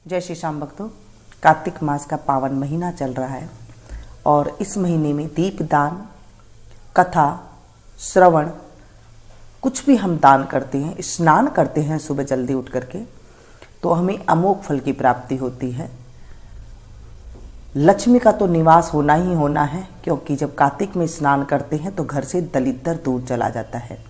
जय श्री श्याम भक्तों, कार्तिक मास का पावन महीना चल रहा है और इस महीने में दीपदान, कथा, श्रवण, कुछ भी हम दान करते हैं, स्नान करते हैं सुबह जल्दी उठ करके, तो हमें अमोघ फल की प्राप्ति होती है। लक्ष्मी का तो निवास होना ही होना है, क्योंकि जब कार्तिक में स्नान करते हैं तो घर से दरिद्र दूर चला जाता है।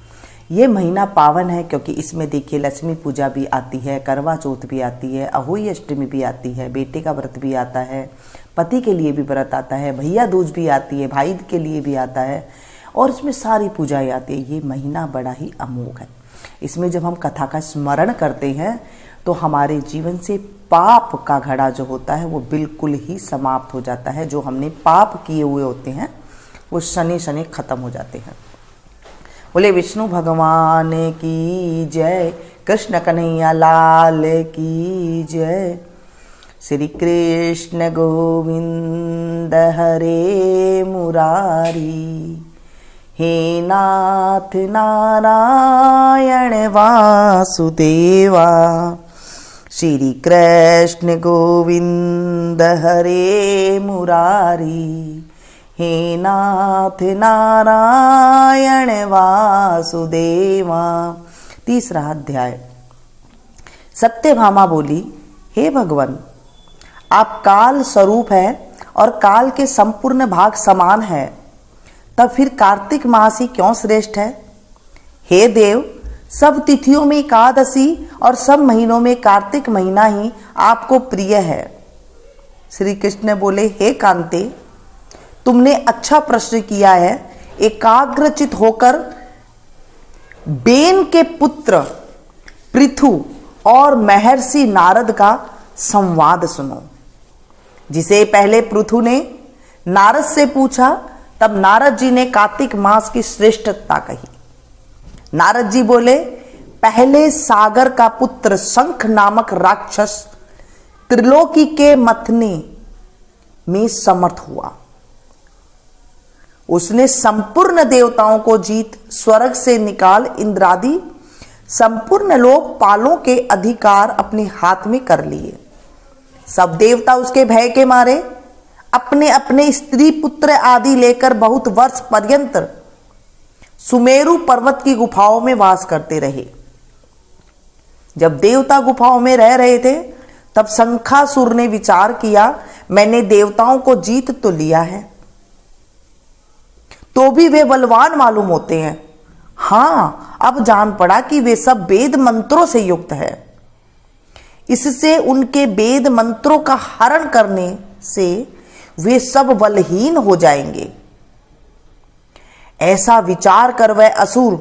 ये महीना पावन है क्योंकि इसमें देखिए लक्ष्मी पूजा भी आती है, करवा चौथ भी आती है, अहोई अष्टमी भी आती है, बेटे का व्रत भी आता है, पति के लिए भी व्रत आता है, भैया दूज भी आती है, भाई के लिए भी आता है और इसमें सारी पूजाएं आती है। ये महीना बड़ा ही अमोघ है। इसमें जब हम कथा का स्मरण करते हैं तो हमारे जीवन से पाप का घड़ा जो होता है वो बिल्कुल ही समाप्त हो जाता है। जो हमने पाप किए हुए होते हैं वो शनि शनि खत्म हो जाते हैं। बोले विष्णु भगवान की जय, कृष्ण कन्हैया लाल की जय। श्री कृष्ण गोविंद हरे मुरारी, हे नाथ नारायण वासुदेवा। श्री कृष्ण गोविंद हरे मुरारी, हे नाथ नारायण वासुदेवा। तीसरा अध्याय। सत्यभामा बोली, हे भगवान, आप काल स्वरूप है और काल के संपूर्ण भाग समान है, तब फिर कार्तिक मास ही क्यों श्रेष्ठ है? हे देव, सब तिथियों में एकादशी और सब महीनों में कार्तिक महीना ही आपको प्रिय है। श्री कृष्ण बोले, हे कांते, तुमने अच्छा प्रश्न किया है। एकाग्रचित होकर बेन के पुत्र पृथु और महर्षि नारद का संवाद सुनो। जिसे पहले पृथु ने नारद से पूछा, तब नारद जी ने कार्तिक मास की श्रेष्ठता कही। नारद जी बोले, पहले सागर का पुत्र शंख नामक राक्षस त्रिलोकी के मथने में समर्थ हुआ। उसने संपूर्ण देवताओं को जीत स्वर्ग से निकाल इंद्रादि संपूर्ण लोकपालों के अधिकार अपने हाथ में कर लिए। सब देवता उसके भय के मारे अपने अपने स्त्री पुत्र आदि लेकर बहुत वर्ष पर्यंत सुमेरु पर्वत की गुफाओं में वास करते रहे। जब देवता गुफाओं में रह रहे थे तब शंखासुर ने विचार किया, मैंने देवताओं को जीत तो लिया है, तो भी वे बलवान मालूम होते हैं। हाँ, अब जान पड़ा कि वे सब वेद मंत्रों से युक्त है। इससे उनके वेद मंत्रों का हरण करने से वे सब बलहीन हो जाएंगे। ऐसा विचार कर वह असुर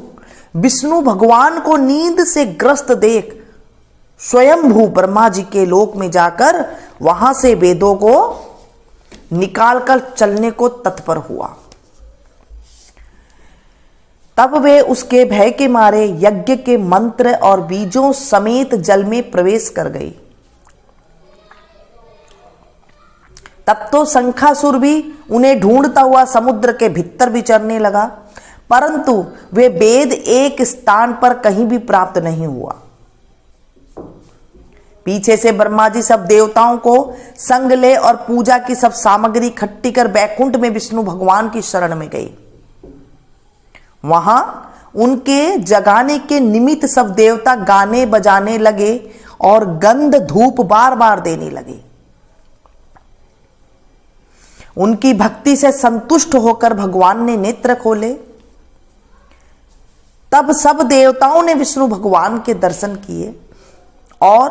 विष्णु भगवान को नींद से ग्रस्त देख स्वयंभू ब्रह्मा जी के लोक में जाकर वहां से वेदों को निकालकर चलने को तत्पर हुआ। तब वे उसके भय के मारे यज्ञ के मंत्र और बीजों समेत जल में प्रवेश कर गई। तब तो शंखासुर भी उन्हें ढूंढता हुआ समुद्र के भीतर विचरने लगा, परंतु वे वेद एक स्थान पर कहीं भी प्राप्त नहीं हुआ। पीछे से ब्रह्मा जी सब देवताओं को संग ले और पूजा की सब सामग्री इकट्ठी कर बैकुंठ में विष्णु भगवान की शरण में गई। वहां उनके जगाने के निमित्त सब देवता गाने बजाने लगे और गंध धूप बार बार देने लगे। उनकी भक्ति से संतुष्ट होकर भगवान ने नेत्र खोले। तब सब देवताओं ने विष्णु भगवान के दर्शन किए और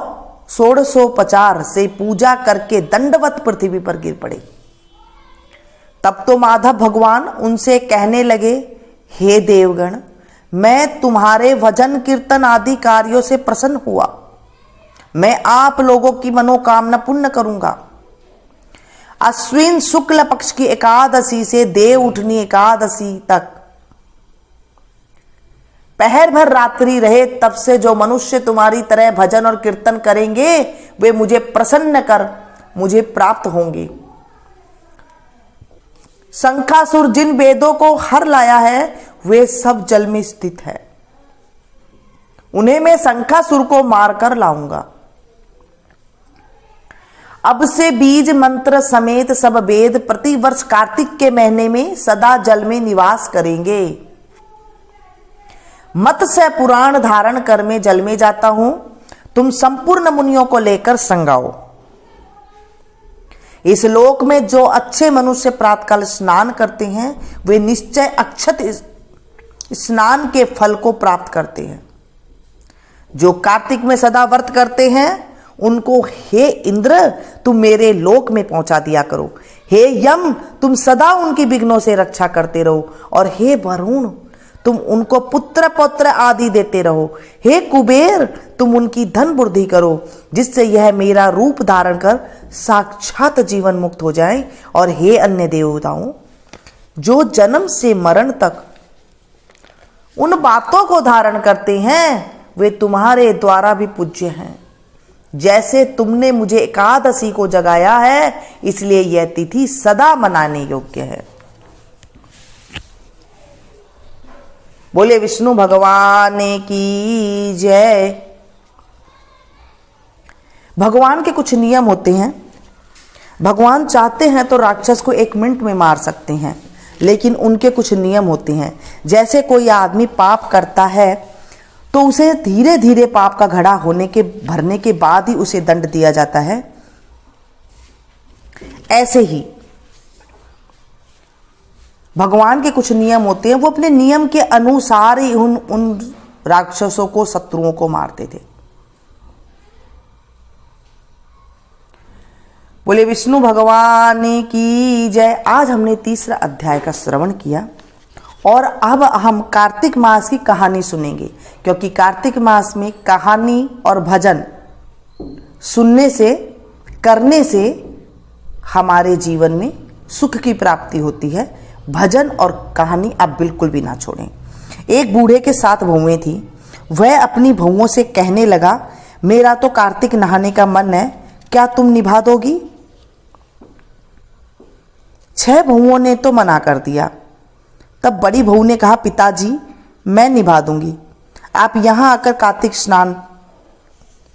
1650 से पूजा करके दंडवत पृथ्वी पर गिर पड़े। तब तो माधव भगवान उनसे कहने लगे, हे देवगण, मैं तुम्हारे भजन कीर्तन आदि कार्यों से प्रसन्न हुआ। मैं आप लोगों की मनोकामना पूर्ण करूंगा। अश्विन शुक्ल पक्ष की एकादशी से देव उठनी एकादशी तक पहर भर रात्रि रहे, तब से जो मनुष्य तुम्हारी तरह भजन और कीर्तन करेंगे वे मुझे प्रसन्न कर मुझे प्राप्त होंगे। शंखासुर जिन वेदों को हर लाया है वे सब जल में स्थित है। उन्हें मैं शंखासुर को मारकर लाऊंगा। अब से बीज मंत्र समेत सब वेद प्रतिवर्ष कार्तिक के महीने में सदा जल में निवास करेंगे। मत्स्य पुराण धारण कर मैं जल में जाता हूं, तुम संपूर्ण मुनियों को लेकर संगाओ। इस लोक में जो अच्छे मनुष्य प्रातःकाल स्नान करते हैं वे निश्चय अक्षत स्नान के फल को प्राप्त करते हैं। जो कार्तिक में सदा व्रत करते हैं उनको हे इंद्र तुम मेरे लोक में पहुंचा दिया करो। हे यम तुम सदा उनकी विघ्नों से रक्षा करते रहो। और हे वरुण तुम उनको पुत्र पौत्र आदि देते रहो। हे कुबेर तुम उनकी धन वृद्धि करो, जिससे यह मेरा रूप धारण कर साक्षात जीवन मुक्त हो जाए। और हे अन्य देवताओं जो जन्म से मरण तक उन बातों को धारण करते हैं वे तुम्हारे द्वारा भी पूज्य हैं। जैसे तुमने मुझे एकादशी को जगाया है इसलिए यह तिथि सदा मनाने योग्य है। बोले विष्णु भगवान की जय। भगवान के कुछ नियम होते हैं। भगवान चाहते हैं तो राक्षस को 1 मिनट में मार सकते हैं, लेकिन उनके कुछ नियम होते हैं। जैसे कोई आदमी पाप करता है तो उसे धीरे धीरे पाप का घड़ा भरने के बाद ही उसे दंड दिया जाता है। ऐसे ही भगवान के कुछ नियम होते हैं, वो अपने नियम के अनुसार ही उन राक्षसों को, शत्रुओं को मारते थे। बोले विष्णु भगवान की जय। आज हमने 3रा अध्याय का श्रवण किया और अब हम कार्तिक मास की कहानी सुनेंगे, क्योंकि कार्तिक मास में कहानी और भजन सुनने से, करने से हमारे जीवन में सुख की प्राप्ति होती है। भजन और कहानी आप बिल्कुल भी ना छोड़ें। एक बूढ़े के 7 बहुएं थी। वह अपनी बहुओं से कहने लगा, मेरा तो कार्तिक नहाने का मन है, क्या तुम निभा दोगी? 6 बहुओं ने तो मना कर दिया। तब बड़ी बहू ने कहा, पिताजी मैं निभा दूंगी, आप यहां आकर कार्तिक स्नान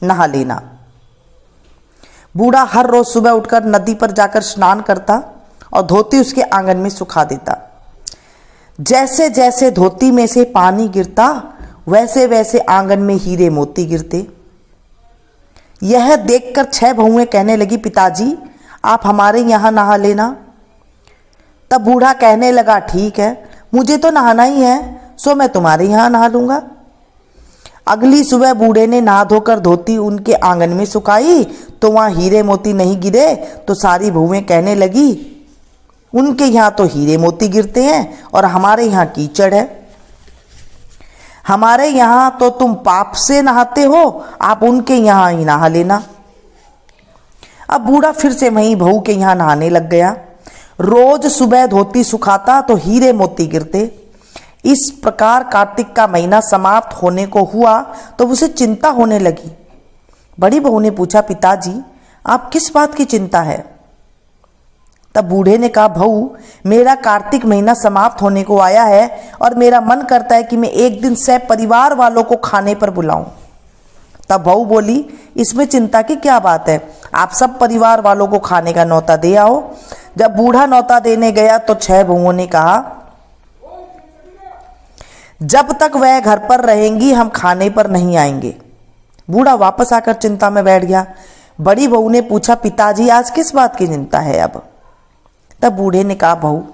नहा लेना। बूढ़ा हर रोज सुबह उठकर नदी पर जाकर स्नान करता और धोती उसके आंगन में सुखा देता। जैसे जैसे धोती में से पानी गिरता वैसे वैसे आंगन में हीरे मोती गिरते। यह देखकर 6 बहुएं कहने लगी, पिताजी आप हमारे यहां नहा लेना। तब बूढ़ा कहने लगा, ठीक है, मुझे तो नहाना ही है, सो मैं तुम्हारे यहां नहा लूंगा। अगली सुबह बूढ़े ने नहा धोकर धोती उनके आंगन में सुखाई तो वहां हीरे मोती नहीं गिरे। तो सारी बहुएं कहने लगी, उनके यहां तो हीरे मोती गिरते हैं और हमारे यहां कीचड़ है। हमारे यहां तो तुम पाप से नहाते हो, आप उनके यहां ही नहा लेना। अब बूढ़ा फिर से वहीं बहू के यहां नहाने लग गया। रोज सुबह धोती सुखाता तो हीरे मोती गिरते। इस प्रकार कार्तिक का महीना समाप्त होने को हुआ तो उसे चिंता होने लगी। बड़ी बहू ने पूछा, पिताजी आप किस बात की चिंता है? तब बूढ़े ने कहा, बहू मेरा कार्तिक महीना समाप्त होने को आया है और मेरा मन करता है कि मैं एक दिन से परिवार वालों को खाने पर बुलाऊं। तब बहू बोली, इसमें चिंता की क्या बात है, आप सब परिवार वालों को खाने का न्योता दे आओ। जब बूढ़ा न्योता देने गया तो 6 बहुओं ने कहा, जब तक वह घर पर रहेंगी हम खाने पर नहीं आएंगे। बूढ़ा वापस आकर चिंता में बैठ गया। बड़ी बहू ने पूछा, पिताजी आज किस बात की चिंता है अब? तब बूढ़े ने कहा, बहू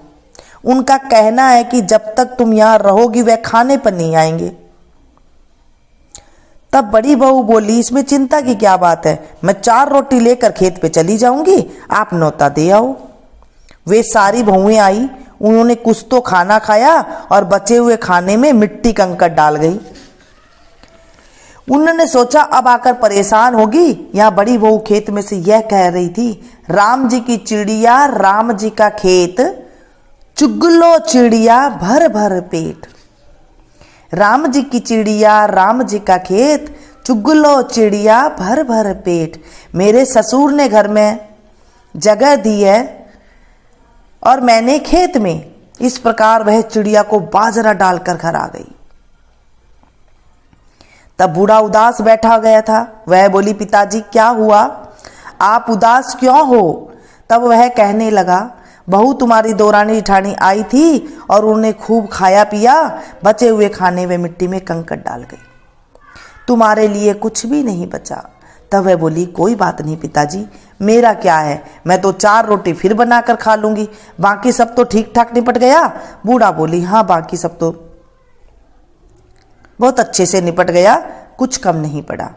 उनका कहना है कि जब तक तुम यहां रहोगी वह खाने पर नहीं आएंगे। तब बड़ी बहू बोली, इसमें चिंता की क्या बात है, मैं 4 रोटी लेकर खेत पे चली जाऊंगी, आप न्योता दे आओ। वे सारी बहुएं आई, उन्होंने कुछ तो खाना खाया और बचे हुए खाने में मिट्टी कंकड़ डाल गई। उन्होंने सोचा अब आकर परेशान होगी। यहां बड़ी बहू खेत में से यह कह रही थी, राम जी की चिड़िया राम जी का खेत, चुगलो चिड़िया भर भर पेट। राम जी की चिड़िया राम जी का खेत, चुगलो चिड़िया भर भर पेट। मेरे ससुर ने घर में जगह दी है और मैंने खेत में। इस प्रकार वह चिड़िया को बाजरा डालकर घर आ गई। तब बूढ़ा उदास बैठा गया था। वह बोली, पिताजी क्या हुआ, आप उदास क्यों हो? तब वह कहने लगा, बहू तुम्हारी दौरानी जेठानी आई थी और उन्होंने खूब खाया पिया, बचे हुए खाने वे मिट्टी में कंकड़ डाल गई, तुम्हारे लिए कुछ भी नहीं बचा। तब वह बोली, कोई बात नहीं पिताजी, मेरा क्या है, मैं तो 4 रोटी फिर बनाकर खा लूंगी, बाकी सब तो ठीक ठाक निपट गया। बूढ़ा बोली, हाँ बाकी सब तो बहुत अच्छे से निपट गया, कुछ कम नहीं पड़ा।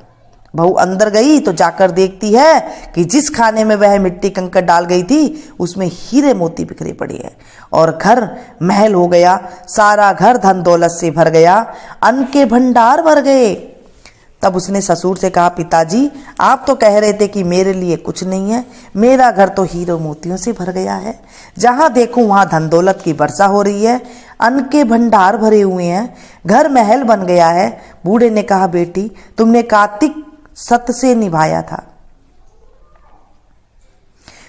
बहू अंदर गई तो जाकर देखती है कि जिस खाने में वह मिट्टी कंकड़ डाल गई थी उसमें हीरे मोती बिखरे पड़े हैं और घर महल हो गया, सारा घर धन दौलत से भर गया, अन्न के भंडार भर गए। तब उसने ससुर से कहा, पिताजी आप तो कह रहे थे कि मेरे लिए कुछ नहीं है, मेरा घर तो हीरो मोतियों से भर गया है, जहां देखूं वहां धन दौलत की वर्षा हो रही है, अन्न के भंडार भरे हुए हैं, घर महल बन गया है। बूढ़े ने कहा, बेटी तुमने कार्तिक सत्य से निभाया था,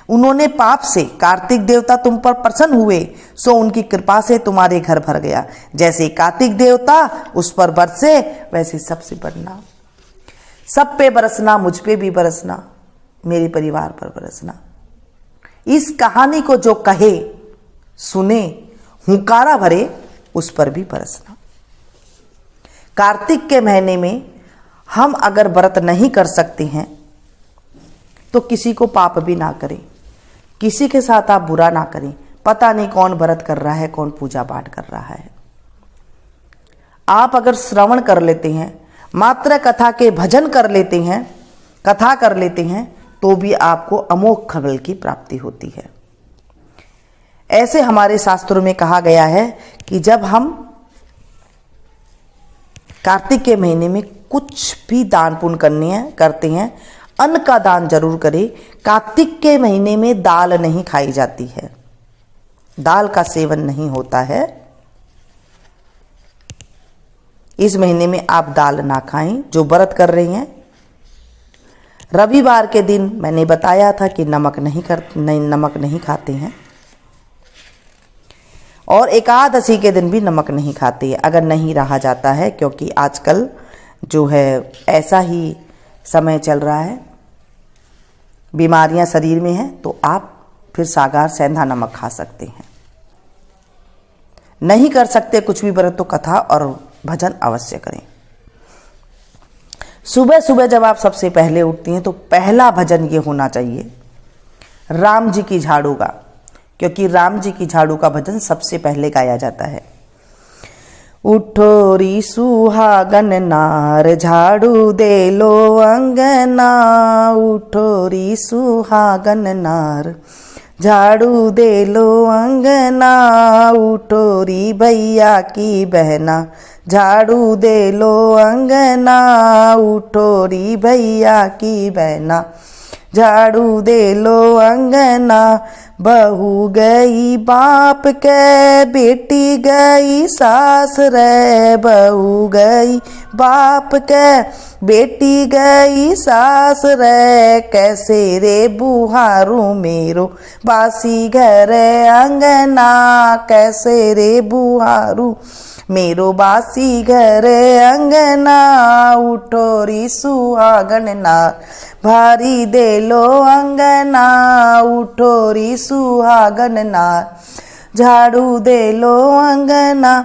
उन्होंने पाप से, कार्तिक देवता तुम पर प्रसन्न हुए, सो उनकी कृपा से तुम्हारे घर भर गया। जैसे कार्तिक देवता उस पर बरसे वैसे सबसे बढ़ना, सब पे बरसना, मुझ पे भी बरसना, मेरे परिवार पर बरसना। इस कहानी को जो कहे सुने हुंकारा भरे उस पर भी बरसना। कार्तिक के महीने में हम अगर व्रत नहीं कर सकते हैं तो किसी को पाप भी ना करें, किसी के साथ आप बुरा ना करें। पता नहीं कौन व्रत कर रहा है, कौन पूजा पाठ कर रहा है। आप अगर श्रवण कर लेते हैं, मात्र कथा के भजन कर लेते हैं, कथा कर लेते हैं, तो भी आपको अमोघ फल की प्राप्ति होती है। ऐसे हमारे शास्त्रों में कहा गया है कि जब हम कार्तिक के महीने में कुछ भी दान पुण्य करते हैं, अन्न का दान जरूर करें। कार्तिक के महीने में दाल नहीं खाई जाती है, दाल का सेवन नहीं होता है। इस महीने में आप दाल ना खाएं जो व्रत कर रहे हैं। रविवार के दिन मैंने बताया था कि नमक नहीं खाते हैं, और एकादशी के दिन भी नमक नहीं खाते हैं अगर नहीं रहा जाता है, क्योंकि आजकल जो है ऐसा ही समय चल रहा है, बीमारियां शरीर में हैं, तो आप फिर सागार सेंधा नमक खा सकते हैं। नहीं कर सकते कुछ भी व्रत तो कथा और भजन अवश्य करें। सुबह सुबह जब आप सबसे पहले उठती हैं तो पहला भजन ये होना चाहिए राम जी की झाड़ू का, क्योंकि राम जी की झाड़ू का भजन सबसे पहले गाया जाता है। उठो री सुहागन नार, झाड़ू दे लो अंगना, उठो री सुहागन नार, झाड़ू दे लो अंगना, उठो री भैया की बहना, झाड़ू दे लो अंगना, उठो री भैया की बहना, झाड़ू दे लो अंगना। बहू गई बाप के, बेटी गई सास रे, बहू गई बाप के, बेटी गई सास रे, कैसे रे बुहारू मेरो बासी घर अंगना, कैसे रे बुहारू मेरो बासी घर अंगना, उठो री सुहागन नार, भारी दे लो अंगना, उठो री सुहागन नार, झाड़ू दे लो अंगना।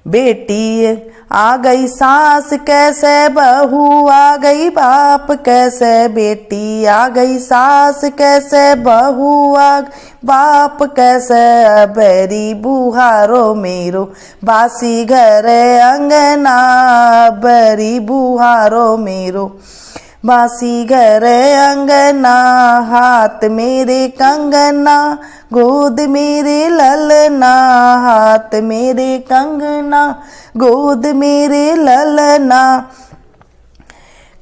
बेटी आ गई सास कैसे, बहू आ गई बाप कैसे, बेटी आ गई सास कैसे, बहू आ बाप कैसे, बरी बुहारो मेरो बासी घर अंगना, बरी बुहारो मेरो बासी घर अंगना, हाथ मेरे कंगना, गोद मेरे ललना, हाथ मेरे कंगना, गोद मेरे ललना,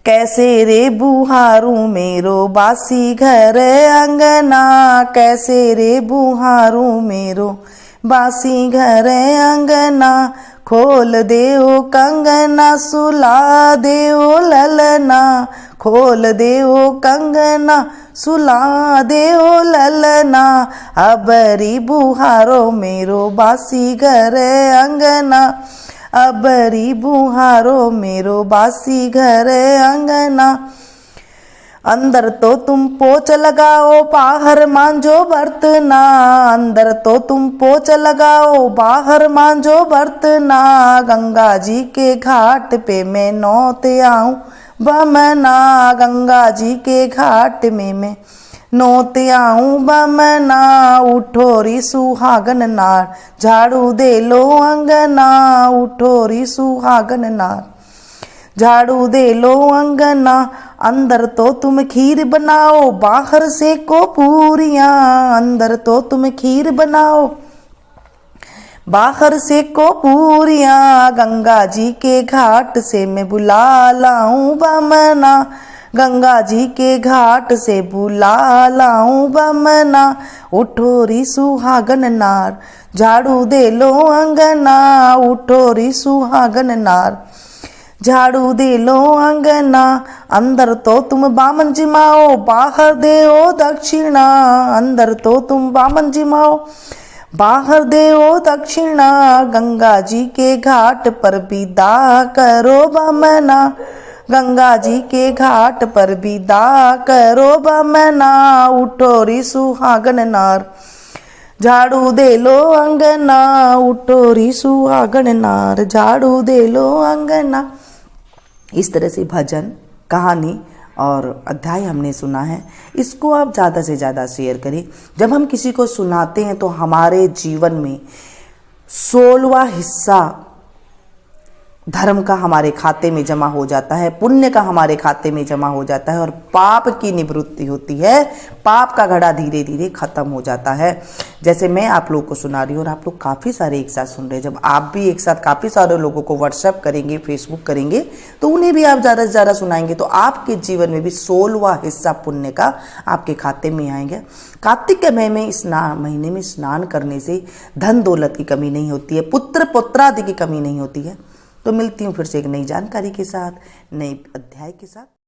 कैसे रे बुहारू मेरो बासी घर अंगना, कैसे रे बुहारू मेरो बासी घर अंगना, खोल देओ कंगना, सुला देओ ललना, खोल देओ कंगना, सुला देओ ललना, अबरी बुहारो मेरो बासी घर अंगना, अबरी बुहारो मेरो बासी घर अंगना। अंदर तो तुम पोछ लगाओ बाहर मांजो बर्तना, अंदर तो तुम पोछ लगाओ बाहर मांजो बर्तना, गंगा जी के घाट पे मैं नौते आऊं बमना, गंगा जी के घाट में मैं नौते आऊं बमना, उठो री सुहागन नार झाड़ू दे लो अंगना, उठो री सुहागन नार झाड़ू दे लो अंगना, अंदर तो तुम खीर बनाओ बाहर से को पूरियां, अंदर तो तुम खीर बनाओ बाहर से को पूरियां, गंगा जी के घाट से मैं बुला लाऊं बमना, गंगा जी के घाट से बुला लाऊं बमना, उठो री सुहागन नार झाड़ू दे लो अंगना, उठो री सुहागन नार झाड़ू दे लो अंगना, अंदर तो तुम बामन जिमाओ बाहर दे ओ दक्षिणा, अंदर तो तुम बामन जिमाओ बाहर दे ओ दक्षिणा, गंगा जी के घाट पर विदा करो बमना, गंगा जी के घाट पर विदा करो बमना, उठो री सुहागन नार झाड़ू दे लो अंगना, उठो री सुहागन नार झाड़ू दे लो अंगना। इस तरह से भजन, कहानी और अध्याय हमने सुना है। इसको आप ज़्यादा से ज़्यादा शेयर करें। जब हम किसी को सुनाते हैं तो हमारे जीवन में 16वां हिस्सा धर्म का हमारे खाते में जमा हो जाता है, पुण्य का हमारे खाते में जमा हो जाता है और पाप की निवृत्ति होती है। पाप का घड़ा धीरे धीरे खत्म हो जाता है। जैसे मैं आप लोगों को सुना रही हूँ और आप लोग काफ़ी सारे एक साथ सुन रहे हैं। जब आप भी एक साथ काफ़ी सारे लोगों को व्हाट्सएप करेंगे, फेसबुक करेंगे, तो उन्हें भी आप ज़्यादा से ज़्यादा सुनाएंगे तो आपके जीवन में भी 16वां हिस्सा पुण्य का आपके खाते में आएंगे। कार्तिक के महीने में स्नान करने से धन दौलत की कमी नहीं होती है, पुत्र पुत्रादि की कमी नहीं होती है। तो मिलती हूँ फिर से एक नई जानकारी के साथ, नए अध्याय के साथ।